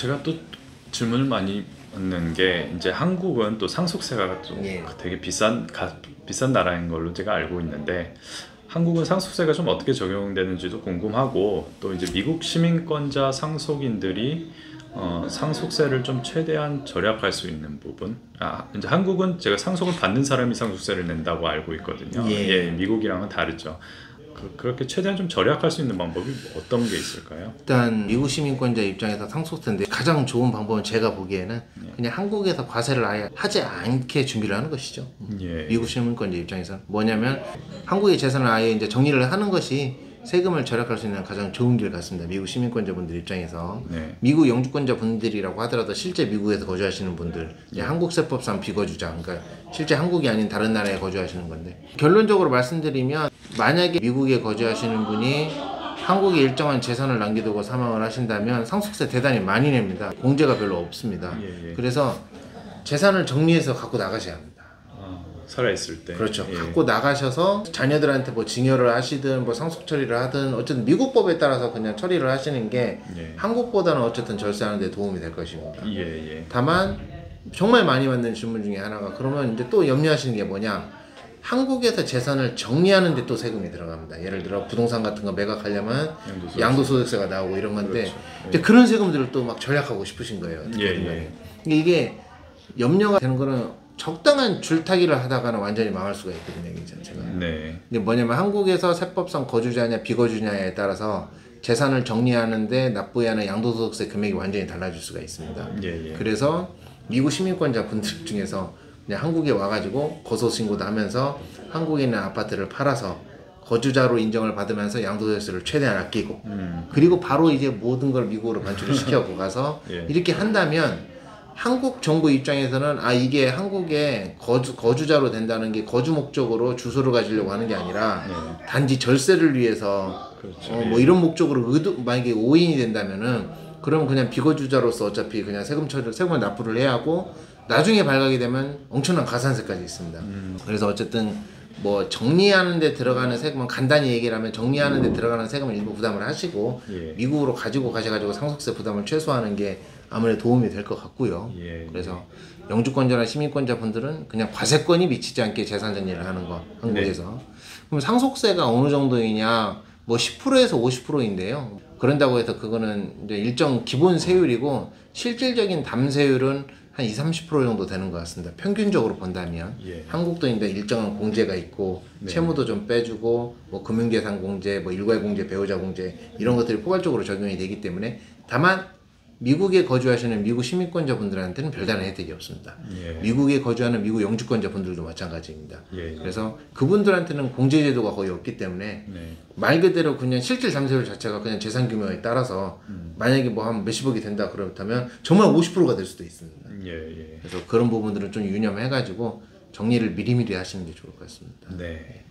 제가 또 질문을 많이 받는 게 이제 한국은 또 상속세가 좀 예. 되게 비싼 나라인 걸로 제가 알고 있는데 한국은 상속세가 좀 어떻게 적용되는지도 궁금하고 또 이제 미국 시민권자 상속인들이 상속세를 좀 최대한 절약할 수 있는 부분. 이제 한국은 제가 상속을 받는 사람이 상속세를 낸다고 알고 있거든요. 예. 미국이랑은 다르죠. 그렇게 최대한 좀 절약할 수 있는 방법이 어떤 게 있을까요? 일단 미국 시민권자 입장에서 상속세인데 가장 좋은 방법은 제가 보기에는 그냥 한국에서 과세를 아예 하지 않게 준비를 하는 것이죠. 예. 미국 시민권자 입장에서 뭐냐면 한국의 재산을 아예 이제 정리를 하는 것이 세금을 절약할 수 있는 가장 좋은 길 같습니다. 미국 시민권자 분들 입장에서. 네. 미국 영주권자 분들이라고 하더라도 실제 미국에서 거주하시는 분들, 한국 세법상 비거주자, 그러니까 실제 한국이 아닌 다른 나라에 거주하시는 건데, 결론적으로 말씀드리면 만약에 미국에 거주하시는 분이 한국에 일정한 재산을 남겨두고 사망을 하신다면 상속세 대단히 많이 냅니다. 공제가 별로 없습니다. 예. 그래서 재산을 정리해서 갖고 나가셔야 합니다. 살아있을 때. 그렇죠. 예. 갖고 나가셔서 자녀들한테 뭐 증여를 하시든 뭐 상속 처리를 하든 어쨌든 미국 법에 따라서 그냥 처리를 하시는 게 예. 한국보다는 어쨌든 절세하는 데 도움이 될 것입니다. 예. 다만 정말 많이 받는 질문 중에 하나가 그러면 이제 또 염려하시는 게 뭐냐? 한국에서 재산을 정리하는 데 또 세금이 들어갑니다. 예를 들어 부동산 같은 거 매각하려면 양도소득세가 나오고 이런 건데 그렇죠. 이제 그런 세금들을 또 막 절약하고 싶으신 거예요. 예. 이게 염려가 되는 거는 적당한 줄타기를 하다가는 완전히 망할 수가 있거든요, 이 자체가. 네. 근데 뭐냐면 한국에서 세법상 거주자냐 비거주냐에 따라서 재산을 정리하는데 납부해야 하는 양도소득세 금액이 완전히 달라질 수가 있습니다. 예. 그래서 미국 시민권자 분들 중에서 그냥 한국에 와가지고 거소신고도 하면서 한국에 있는 아파트를 팔아서 거주자로 인정을 받으면서 양도소득세를 최대한 아끼고 그리고 바로 이제 모든 걸 미국으로 반출을 시켜고 가서 예. 이렇게 한다면 한국 정부 입장에서는 이게 한국에 거주자로 된다는 게 거주 목적으로 주소를 가지려고 하는 게 아니라 단지 절세를 위해서 그렇죠. 뭐 이런 목적으로 만약에 오인이 된다면은 그러면 그냥 비거주자로서 어차피 그냥 세금을 납부를 해야 하고 나중에 발각이 되면 엄청난 가산세까지 있습니다. 그래서 어쨌든 뭐 정리하는 데 들어가는 세금은 간단히 얘기를 하면 정리하는 데 들어가는 세금을 일부 부담을 하시고 예. 미국으로 가지고 가셔가지고 상속세 부담을 최소화하는 게 아무래도 도움이 될 것 같고요. 예. 그래서 영주권자나 시민권자 분들은 그냥 과세권이 미치지 않게 재산 정리를 하는 거 한국에서. 그럼 상속세가 어느 정도이냐? 뭐 10%에서 50%인데요. 그런다고 해서 그거는 이제 일정 기본 세율이고 실질적인 담세율은 한 20-30% 정도 되는 것 같습니다. 평균적으로 본다면. 예. 한국도 이제 일정한 공제가 있고 채무도 좀 빼주고 뭐 금융재산 공제, 뭐 일괄 공제, 배우자 공제 이런 것들이 포괄적으로 적용이 되기 때문에 다만 미국에 거주하시는 미국 시민권자 분들한테는 별다른 혜택이 없습니다. 예. 미국에 거주하는 미국 영주권자 분들도 마찬가지입니다. 예. 그래서 그분들한테는 공제제도가 거의 없기 때문에 네. 말 그대로 그냥 실질 잠재율 자체가 그냥 재산 규모에 따라서 만약에 뭐 한 몇십억이 된다 그렇다면 정말 50%가 될 수도 있습니다. 예. 그래서 그런 부분들은 좀 유념해가지고 정리를 미리미리 하시는 게 좋을 것 같습니다. 네.